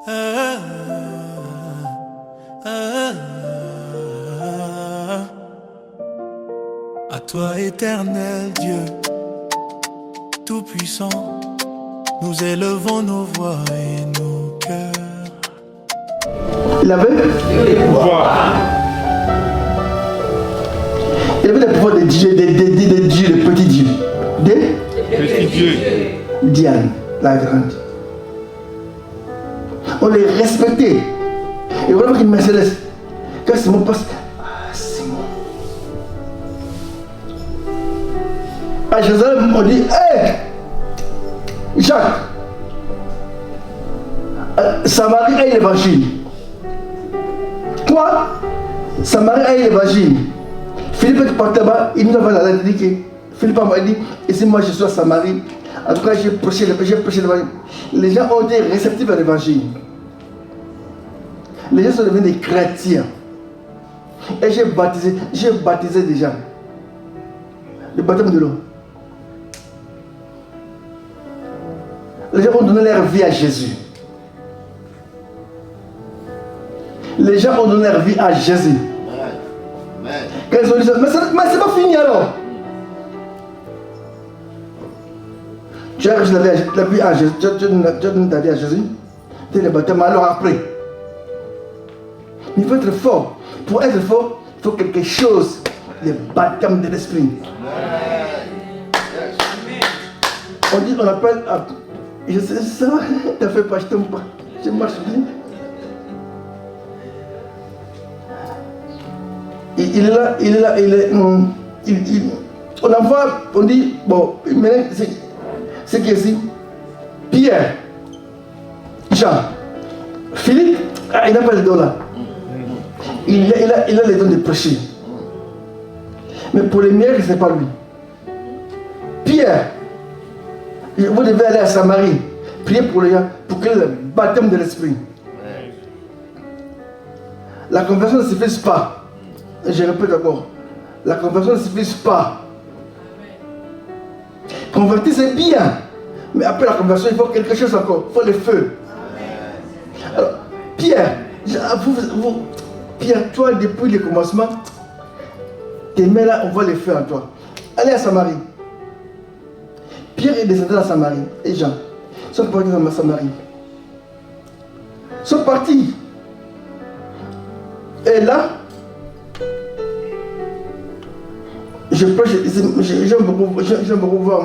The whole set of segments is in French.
À toi, éternel Dieu, tout-puissant, nous élevons nos voix et nos cœurs. Il avait les pouvoirs. Il avait les pouvoirs des dieux, des dieux, des petits dieux. Des petits dieux. Diane, la grande. On les respectait. Et voilà qu'il me céleste. Quand Simon passe, Simon. À Jérusalem, on dit, hé, Jacques, Samarie a l'évangile. Quoi? Samarie a l'évangile. Philippe est parti là-bas, il nous a la lettre, il dit que Philippe m'a dit, et si moi je suis à Samarie, en tout cas j'ai prêché l'évangile. Les gens ont été réceptifs à l'évangile. Les gens sont devenus des chrétiens. Et j'ai baptisé des gens. Le baptême de l'eau. Les gens ont donné leur vie à Jésus. Les gens ont donné leur vie à Jésus. Quand ils ont dit ça, mais c'est pas fini alors. Tu as reçu la vie à Jésus. Tu as donné ta vie à Jésus. Tu es le baptême. Alors après, il faut être fort. Pour être fort, il faut quelque chose. Le baptême de l'esprit. On dit, on appelle. Je sais, ça va, t'as fait pas, je t'aime pas. Je marche bien. Il est là. On envoie, on dit, bon, maintenant, c'est qui ici? Pierre, Jean, Philippe, il n'a pas les dons là. Il a les dons de prêcher. Mais pour les miracles, ce n'est pas lui. Pierre, vous devez aller à Samarie, prier pour les gens, pour que le baptême de l'esprit. La conversion ne se fait pas. Je répète d'abord, la conversion ne se fait pas. Convertir c'est bien, mais après la conversion il faut quelque chose encore, il faut le feu. Alors, Pierre, Pierre, toi depuis le commencement, tes mains là, on voit le feu en toi. Allez à Samarie. Pierre est descendu à Samarie et Jean sont partis dans Samarie. Sont partis. Et là, j'aime beaucoup voir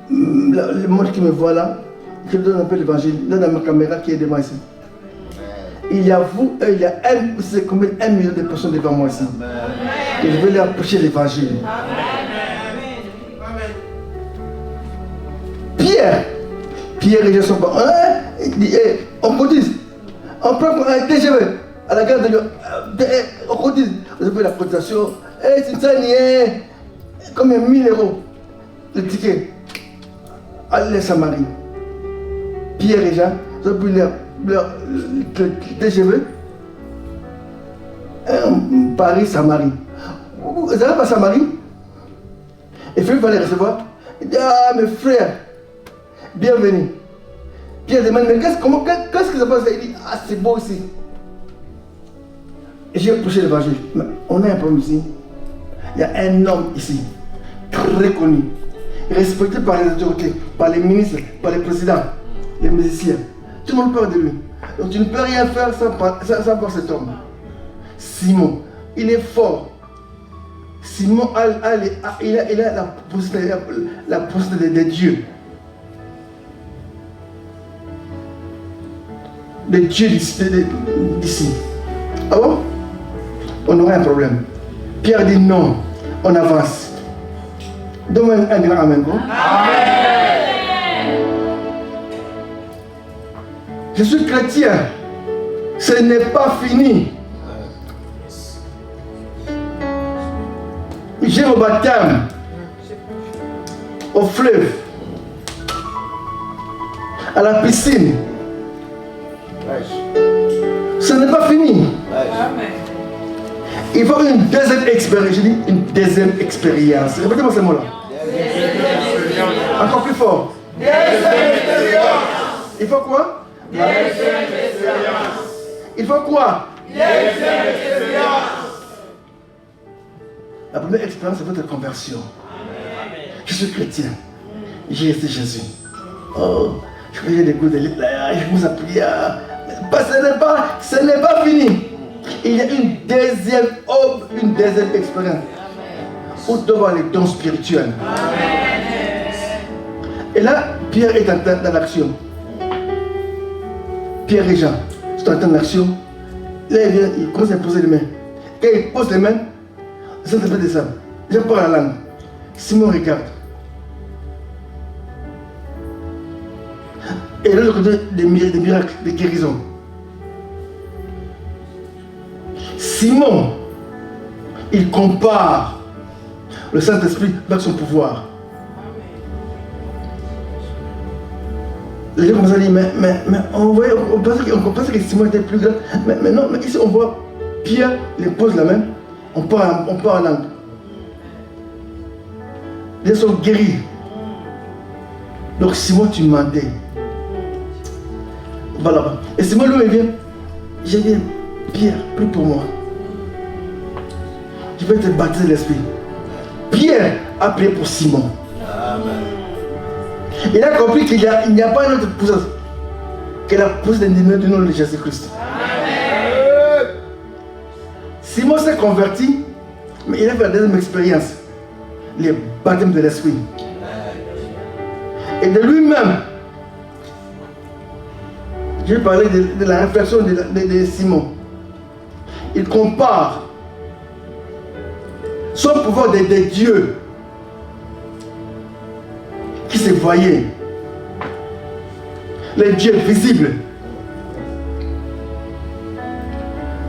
le monde qui me voit là. Je donne un peu l'évangile. Là dans ma caméra qui est devant ici. Il y a vous, il y a c'est combien 1 million de personnes devant moi ici. Et je vais leur prêcher l'évangile. Pierre et je sont pas. On cotise. On prend un TGV à la gare de Lyon. On cotise. On fait la cotisation. C'est ça, comme 1 000 euros. Le ticket. Allez, Samarie. Pierre et Jean, ils ont pris leur TGV. Paris-Samarie. Vous n'allez pas à Samarie? Et Philippe va les recevoir. Il dit, ah, mes frères, bienvenue. Pierre demande, mais qu'est-ce qui se passe? Il dit, ah, c'est beau ici. Et j'ai prêché l'évangile. On a un problème ici. Il y a un homme ici, très connu, respecté par les autorités, par les ministres, par les présidents, les musiciens. Tout le monde parle de lui. Donc tu ne peux rien faire sans voir cet homme. Simon, il est fort. Simon il a la possibilité de Dieu. De Dieu d'ici. Ah bon? On aurait un problème. Pierre dit non, on avance. Donne-moi un grand amen. Bon? Amen. Je suis chrétien. Ce n'est pas fini. J'ai mon baptême au fleuve, à la piscine. Ce n'est pas fini. Il faut une deuxième expérience. Je dis une deuxième expérience. Répétez-moi ce mot-là. Encore plus fort. Il faut quoi? Il faut quoi? La première expérience, c'est votre conversion. Je suis chrétien. J'ai resté Jésus. Oh, je faisais des coups de lit là, je commence à prier. Ce n'est pas fini. Il y a une deuxième expérience. Où tu dois avoir les dons spirituels. Et là, Pierre est dans l'action. Pierre et Jean sont en l'action. Là, il vient, il commence à poser les mains. Quand il pose les mains, ça s'appelle des sables. Jean parle la langue. Simon regarde. Et là, le côté des miracles, des guérisons. Simon, il compare le Saint-Esprit avec son pouvoir. Les gens commencent à dire, mais on pensait que Simon était plus grand. Mais non, mais ici on voit Pierre, il pose la main, on parle en langue. Les gens sont guéris. Donc Simon, tu mentais. Voilà. Et Simon lui vient, j'ai dit, Pierre, prie pour moi. Je vais te baptiser l'esprit. Pierre a prié pour Simon. Amen. Il a compris qu'il n'y a pas une autre puissance que la puissance du nom de Jésus-Christ. Simon s'est converti, mais il a fait la deuxième expérience, le baptême de l'esprit. Et de lui-même, je vais parler de la réflexion de Simon. Il compare son pouvoir des dieux qui se voyaient, les dieux visibles,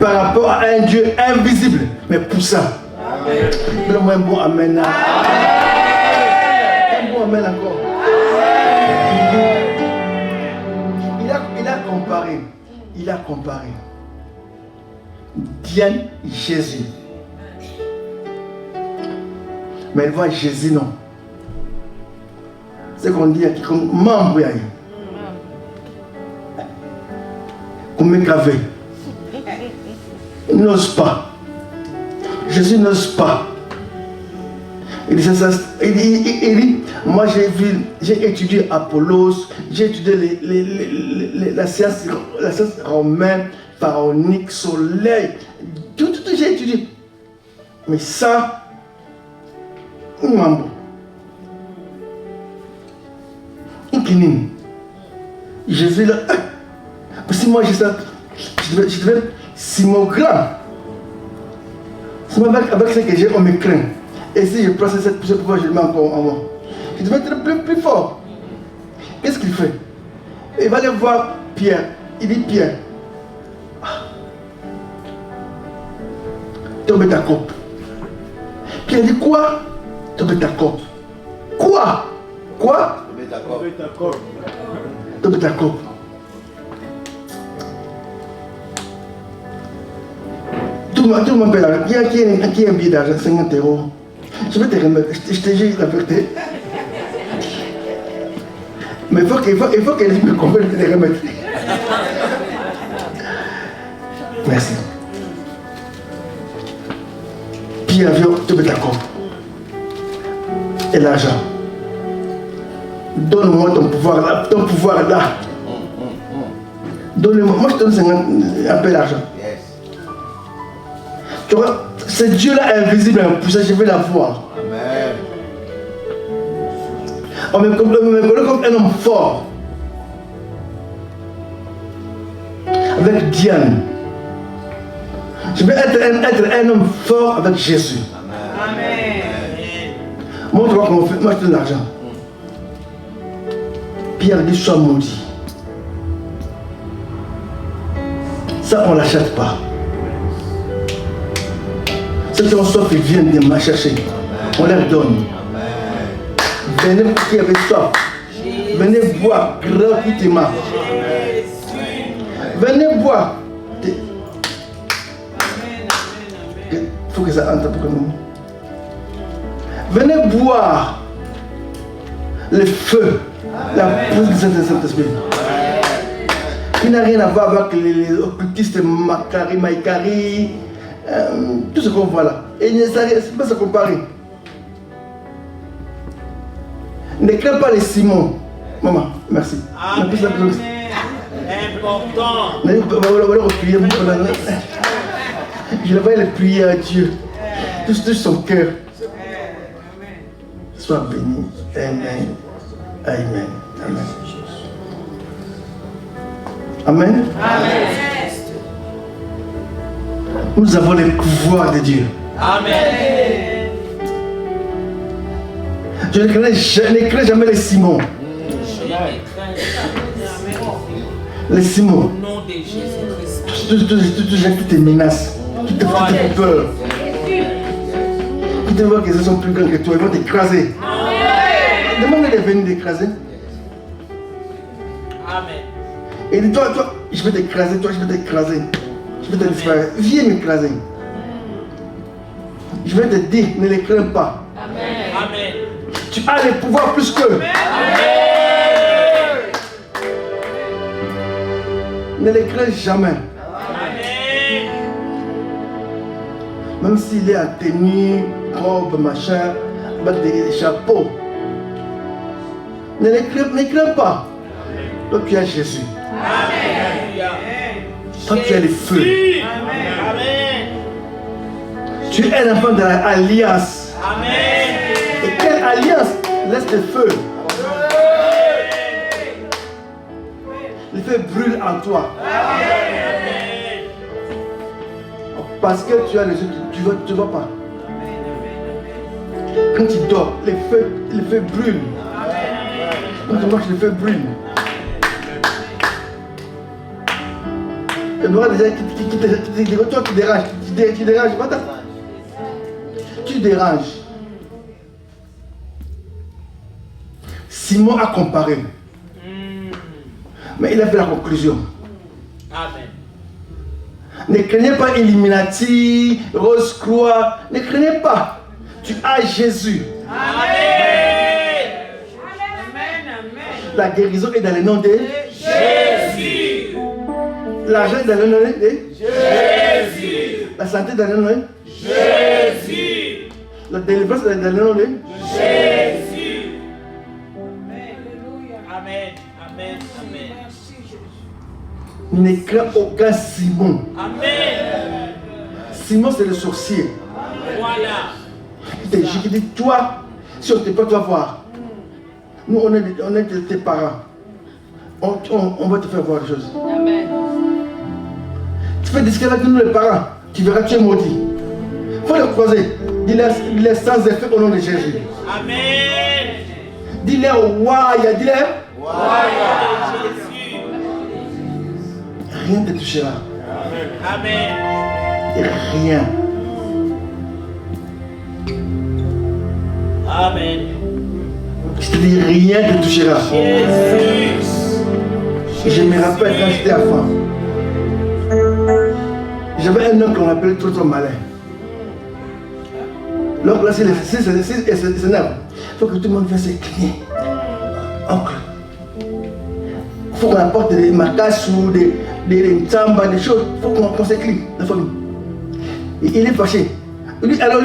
par rapport à un Dieu invisible, mais puissant. Donne-moi un bon amen. Un bon amen encore. Il a comparé Diane, Jésus. Mais elle voit Jésus, non. C'est qu'on dit comme membre. Comme me gravé. Il n'ose pas. Jésus n'ose pas. Il dit, moi j'ai étudié Apollos, j'ai étudié la science romaine, pharaonique, soleil, tout j'ai étudié. Mais ça, un membre, un kinine. Jésus là, parce que moi j'ai ça, je devais Simon grand. Avec ce que j'ai, on me craint. Et si je prends ce pouvoir, je le mets encore en moi. Je devais être plus fort. Qu'est-ce qu'il fait? Il va aller voir Pierre. Il dit, Pierre, tombe ta coupe. Pierre dit, quoi? Tombe ta coupe. Quoi? Quoi? Tombe ta coupe. Tout m'appelle, qui a un billet d'argent, 50 €. Je vais te remettre, je te jure la vérité. Mais il faut qu'elle me convainque de te remettre. Merci. Puis avion, tu mets d'accord. Et l'argent. Donne-moi ton pouvoir là. Donne-moi, moi je te donne 50, un peu d'argent. Tu vois, ce Dieu-là est invisible, je vais la voir. Amen. On me connaît comme un homme fort. Avec Diane. Je vais être un homme fort avec Jésus. Amen. Montre-moi comment on fait. Moi je te donne l'argent. Pierre dit, sois maudit. Ça, on ne l'achète pas. Ceux qui ont soif, ils viennent de me chercher. On leur donne. Venez pour qui avait soif. Venez boire gratuitement. Venez boire. Il faut que ça entre pour nous. Venez boire le feu, la puissance du Saint-Esprit. qui n'a rien à voir avec les occultistes Makari, Maïkari, tout ce qu'on voit là. Et ne c'est pas se comparer. Ne crains pas les Simons. Maman, merci. Amen. Important. Je le voyais les prier à Dieu. Touche son cœur. Sois béni. Amen. Amen. Amen. Amen. Amen. Nous avons les pouvoirs de Dieu. Amen. Je ne crains jamais les Simons. Les Simons. Au nom de Jésus-Christ. Toutes tes menaces. Toutes tes peurs. Qui te voient qu'ils sont plus grands que toi, ils vont t'écraser. Demande de venir t'écraser. Amen. Et dis toi, je vais t'écraser, toi, je vais t'écraser. Je vais te disparaître. Viens m'écraser. Je vais te dire, ne les crains pas. Amen. Tu as les pouvoirs plus qu'eux. Ne les crains jamais. Amen. Même s'il est en tenue, robe, machin, avec des chapeaux. Ne les crains pas. Toi, tu as Jésus. Amen. Toi, tu as le feu. Amen. Tu es un enfant de l'alliance. Amen. Et quelle alliance? Laisse le feu. Le feu brûle en toi. Parce que tu as les yeux, tu ne vois pas. Quand tu dors, le feu brûle. Quand tu marches, le feu brûle. Et moi déjà toi qui dérange, tu déranges, tu déranges. Simon a comparé. Mais il a fait la conclusion. Amen. Ne craignez pas Illuminati, Rose-Croix. Ne craignez pas. Tu as Jésus. Amen. La guérison est dans le nom de Jésus. L'argent est dans le nom de Jésus. La santé est dans le nom de Jésus. La délivrance est dans le nom de Jésus. Amen. Amen. Amen. Ne crains aucun Simon. Amen. Simon, c'est le sorcier. Voilà. Il dit, toi, si on ne te peut pas voir, nous on est tes parents. On va te faire voir des choses. Amen. Tu fais discuter avec nous les parents, tu verras, tu es maudit. Il faut le croiser. Dis-le sans effet au nom de Jésus. Amen. Dis-le Waya, dis-le. Jésus. Rien ne te touchera. Amen. Et rien. Amen. Je te dis, rien ne te touchera. Jésus. Je me rappelle quand j'étais enfant. J'avais un oncle qu'on appelait trop malin. L'oncle là, c'est énerve. Il faut que tout le monde vienne se cligner. Oncle. Il faut qu'on apporte des macasses ou des tsamba, des choses. Il faut qu'on se cligne, la famille. Et il est fâché. Alors,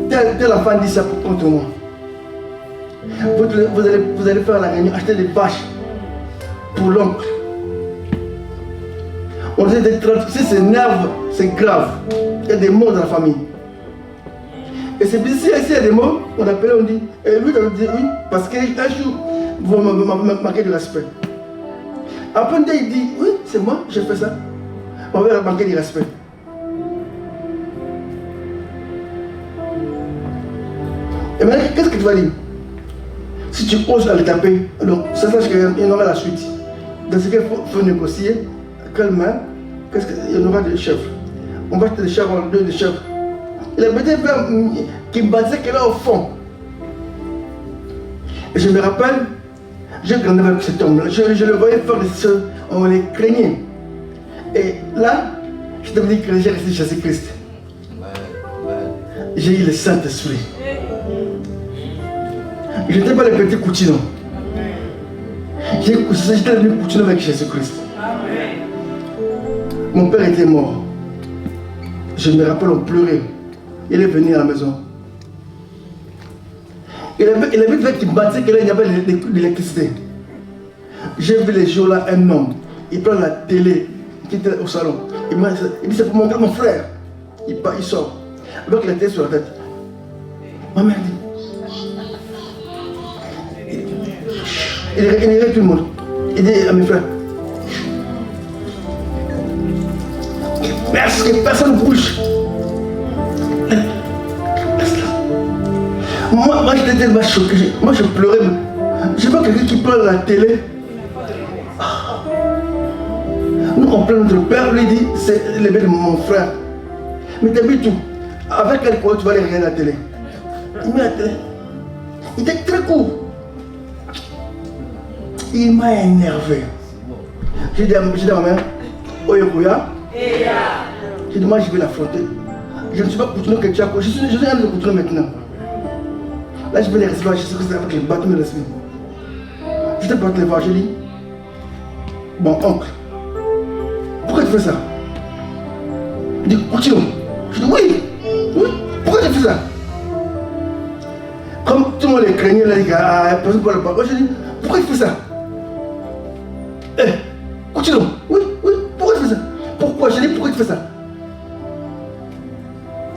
tel enfant dit ça contre moi. Vous allez faire la réunion, acheter des vaches pour l'oncle. On dit si c'est nerve, c'est grave. Il y a des mots dans la famille. Et c'est bizarre, s'il y a des mots, on appelle, on dit. Et lui, il va dire oui, parce qu'un jour, vous me manquez de respect. Après, il dit oui, c'est moi, j'ai fait ça. On va manquer de respect. Et maintenant, qu'est-ce que tu vas dire? Si tu oses à le taper, alors ça sache qu'il y en aura la suite. Dans ce qu'il faut négocier, quelle main, qu'est-ce qu'il y en aura des chefs. On va acheter des chefs, on a des chefs. Il a peut-être qui me battait qu'elle est au fond. Et je me rappelle, j'ai grandi avec cet homme-là. Je le voyais faire des choses, on les craignait. Et là, je te dis que j'ai resté Jésus-Christ. J'ai eu le Saint-Esprit. Je n'étais pas le petit Coutinho. J'étais devenu Coutinho avec Jésus-Christ. Mon père était mort. Je me rappelle, on pleurait. Il est venu à la maison. Il avait fait qu'il battait, qu'il y avait de l'électricité. J'ai vu les jours-là un homme. Il prend la télé qui était au salon. Il dit, c'est pour montrer mon frère. Il sort. Avec la tête sur la tête. Ma mère dit. Il regarde tout le monde. Il dit à mes frères. Personne ne bouge. Moi j'étais tellement choqué. Moi je pleurais. Je vois quelqu'un qui prend la télé. Nous on pleure notre père, lui dit c'est le bébé de mon frère. Mais t'as vu tout. Avec quel point tu vas aller regarder la télé? Il met la télé. Il était très court. Il m'a énervé. J'ai dit à ma mère, Oyokuya. J'ai dit, moi je vais l'affronter. Je ne suis pas coutumier que tu as. Je suis un de coutumier maintenant. Là je vais les recevoir, je sais que c'est avec les bâtons de l'esprit. Je t'ai porté les voir, j'ai dit, bon oncle, pourquoi tu fais ça? Il dit, continue. Je dis, oui, pourquoi tu fais ça? Comme tout le monde les craignait, là, il dit, personne ne peut le parler. Moi je dis, pourquoi tu fais ça? Continue. Oui, pourquoi tu fais ça? Pourquoi? Je dis, pourquoi tu fais ça?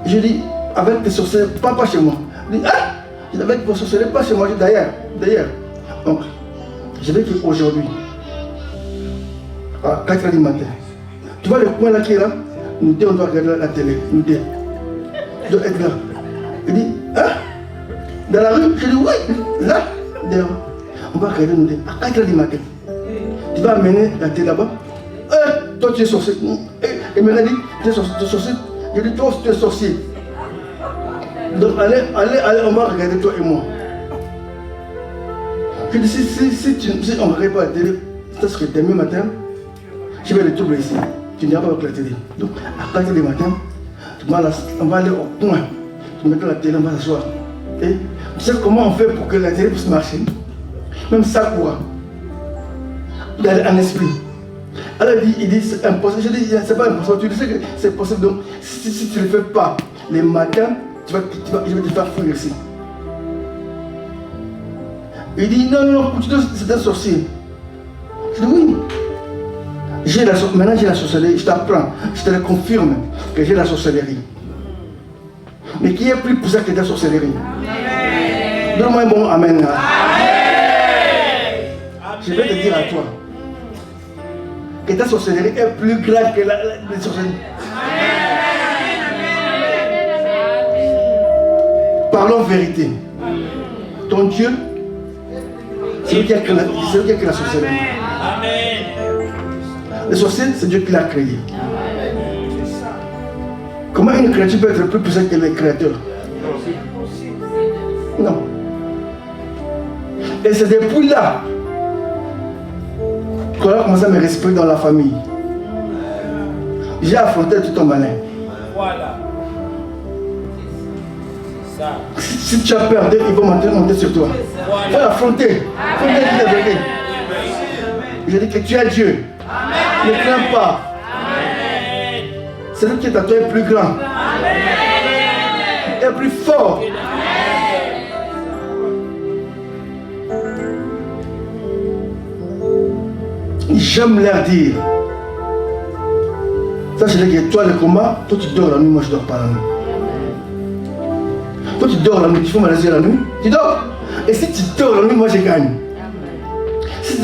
Je dis, avec tes sorciers, pas chez moi. Il dit, je dis, avec tes sorciers, pas chez moi. Je dis, d'ailleurs. Donc, je vais dire aujourd'hui, à 4h du matin, tu vois le coin là qui est là? Nous deux, on doit regarder la télé. Nous deux. Je dois être là. Il dit, dans la rue? Je dis, oui, là, dehors. On va regarder nous deux, à 4h du matin. Tu vas amener la télé là-bas. Toi tu es sorcier. Il me dit, tu es sorcier. Je dis, toi tu es sorcier. Donc allez, on va regarder toi et moi. Je dis, si on ne regarde pas la télé, c'est ce que demain matin, je vais le trouver ici. Tu n'iras pas avec la télé. Donc à 4h du matin, on va aller au coin. Tu mets la télé, on va s'asseoir. Et tu sais comment on fait pour que la télé puisse marcher? Même ça quoi? En esprit. Alors il dit c'est impossible. Je dis c'est pas impossible. Tu sais que c'est possible. Donc si tu ne le fais pas les matins, je vais te faire fuir ici. Il dit non, c'est un sorcier. Je dis oui. Maintenant j'ai la sorcellerie, je t'apprends, je te le confirme que j'ai la sorcellerie. Mais qui est plus puissant que ta sorcellerie? Donne-moi un bon amen. Je vais te dire à toi que ta sorcellerie est plus grande que la sorcellerie. Parlons vérité. Ton Dieu, c'est lui qui a créé la sorcellerie. Le sorcier, c'est Dieu qui l'a créé. Comment une créature peut être plus puissante que le créateur? Non. Et c'est depuis là qu'on a commencé à me respecter dans la famille. J'ai affronté tout ton malin. Voilà. Ça. Si tu as peur, ils vont monter sur toi. Il faut l'affronter. Il faut dire la vérité. Je dis que tu es Dieu. Ne crains pas. Celui qui est à toi est plus grand. Est plus fort. J'aime leur dire. Ça, je dis que toi, le combat, toi tu dors la nuit, moi je dors pas la nuit. Toi tu dors la nuit, tu fais mal les yeux la nuit, tu dors. Et si tu dors la nuit, moi je gagne. Si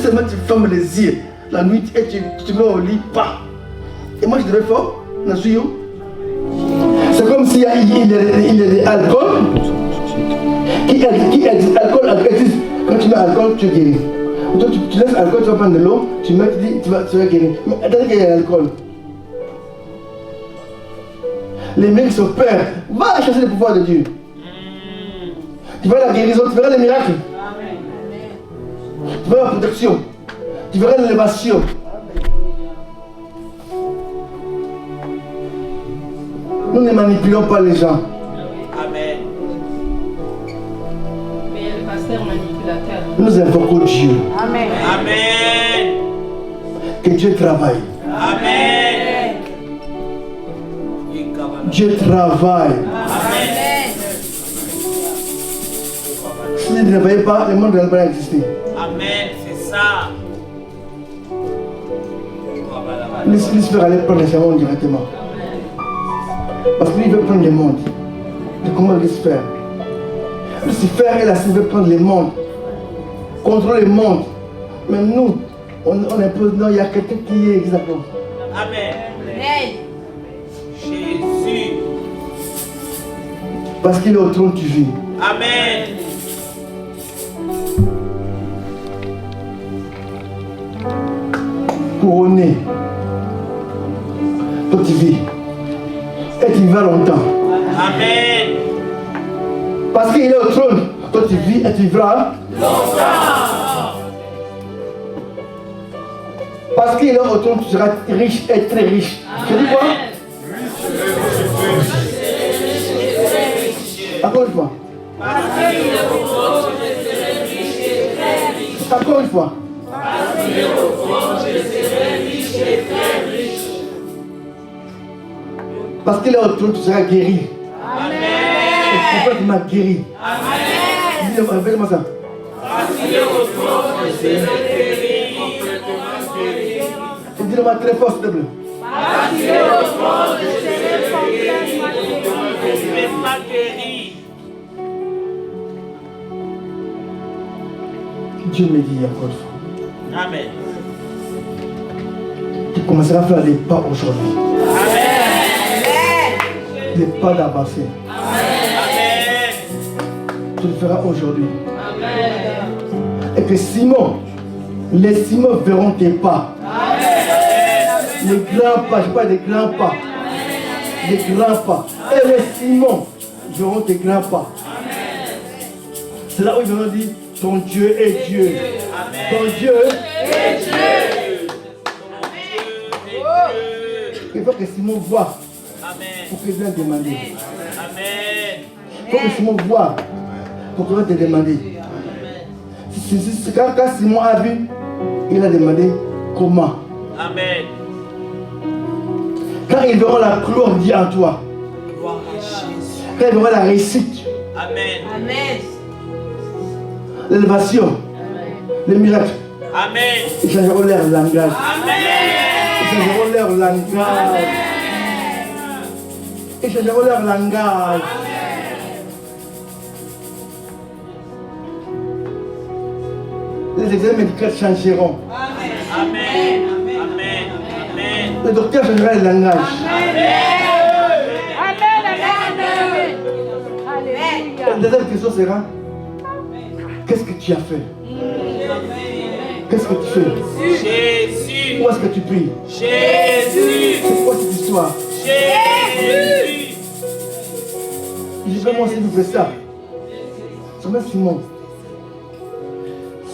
seulement tu fermes les yeux la nuit et tu mets au lit, pas. Et moi je devais fort, c'est comme s'il y a de l'alcool. Qui est alcool, quand tu mets alcool, tu es guéri. Toi, tu laisses l'alcool, tu vas prendre de l'eau, tu mets, tu vas guérir. Mais attends qu'il y ait l'alcool. Les mecs sont peur. Va chercher le pouvoir de Dieu. Tu verras la guérison, tu verras les miracles. Tu verras la protection. Tu verras l'élévation. Nous ne manipulons pas les gens. Amen. Mais le pasteur manipulateur. Nous invoquons Dieu. Amen. Amen. Que Dieu travaille. Amen. Dieu travaille. S'il ne travaillait pas, le monde ne va pas exister. Amen, c'est ça. Lucifer allait prendre les monde directement. Parce qu'il veut prendre le monde. Et comment Lucifer? Lucifer et la veut prendre le monde. Contrôler le monde. Mais nous, on impose. Non, il y a quelqu'un qui est exactement. Amen. Jésus. Parce qu'il est au trône, tu vis. Amen. Couronné. Toi, tu vis. Et tu vivras longtemps. Amen. Parce qu'il est au trône. Toi, tu vis et tu vivras longtemps. Parce qu'il est au trône, tu seras riche et très riche. Tu dis quoi? Encore une fois. Encore une fois. Parce qu'il est au trône, tu seras guéri. Amen. Complètement guéri. Amen. Dis-le, répète-moi ça. Parce qu'il est au trône, je serai guéri. Dis-le-moi très fort, s'il te plaît. Parce qu'il est au trône, je serai complètement guéri. Dieu me dit encore une fois. Amen. Tu commenceras à faire des pas aujourd'hui. Amen. Des pas d'avancer. Amen. Tu le feras aujourd'hui. Amen. Et que Simon, les Simons verront tes pas. Amen. Les grands pas, je parle des grands pas. Les grands pas. Et les Simons verront tes grands pas. C'est là où ils vont dire, ton Dieu est Dieu. Ton Dieu Et Dieu. Il faut que Simon voit Amen. pour qu'il vienne demander. Amen. Il faut que Simon voit pour qu'il vienne te demander. Quand Simon a vu, il a demandé comment. Amen. Quand ils verront la gloire de Dieu en toi, Gloire à Jésus. quand ils verront la réussite, Amen. l'élévation, les miracles, Amen. ils changeront leur langage. Amen. Ils changeront leur langage. Ils changeront leur langage. Les examens médicaux changeront. Amen. Amen. Amen. Le docteur changera le langage. La deuxième question sera, qu'est-ce que tu as fait? Qu'est-ce que tu fais? Jésus. Où est-ce que tu pries? Jésus. C'est quoi cette histoire? Jésus. Je vais moi aussi vous faire ça. C'est même Simon.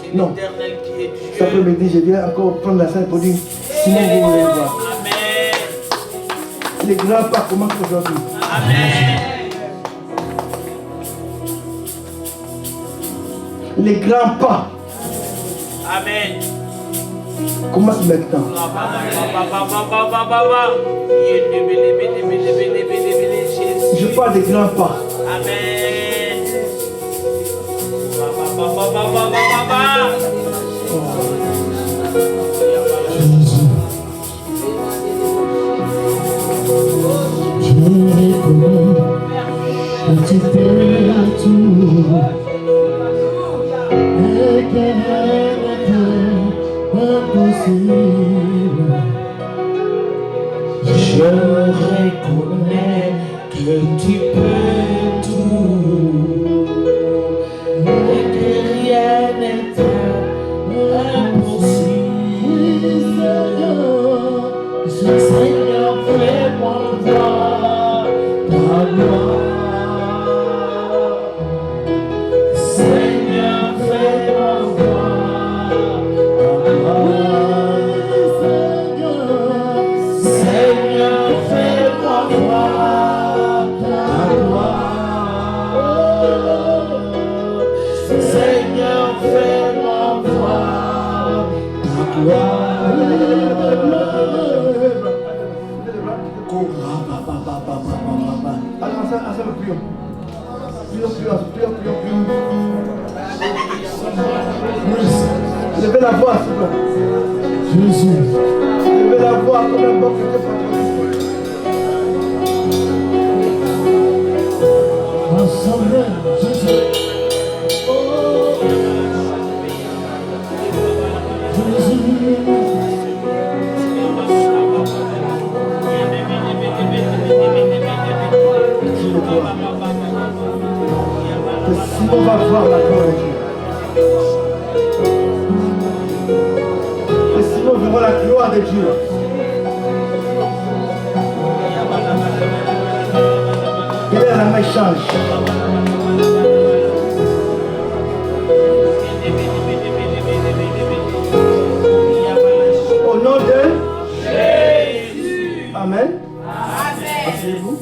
C'est Non. l'Éternel qui est Dieu. Ça peut me dire, je viens encore prendre la scène pour dire, Simon, vous voulez voir. Amen. Les grands pas commencent aujourd'hui. Amen. Les grands pas Amen. commencent maintenant. Je parle des grands pas. Amen. Je reconnais que tu fais tout et que rien n'est impossible. Je reconnais que tu peux tout et que rien n'est impossible. Seigneur, fais-moi voir ta gloire. Seigneur, fais-moi voir ta gloire. Seigneur, fais-moi voir ta gloire. Seigneur, fais-moi voir ta gloire. la voix, s'il vous plaît. Jésus. Levez la voix comme un bon côté pour Ensemble, Jésus. Si on va voir la gloire de Dieu. Et si on verra la gloire de Dieu. Il est la main change. Au nom de Jésus. Amen. Asseyez-vous.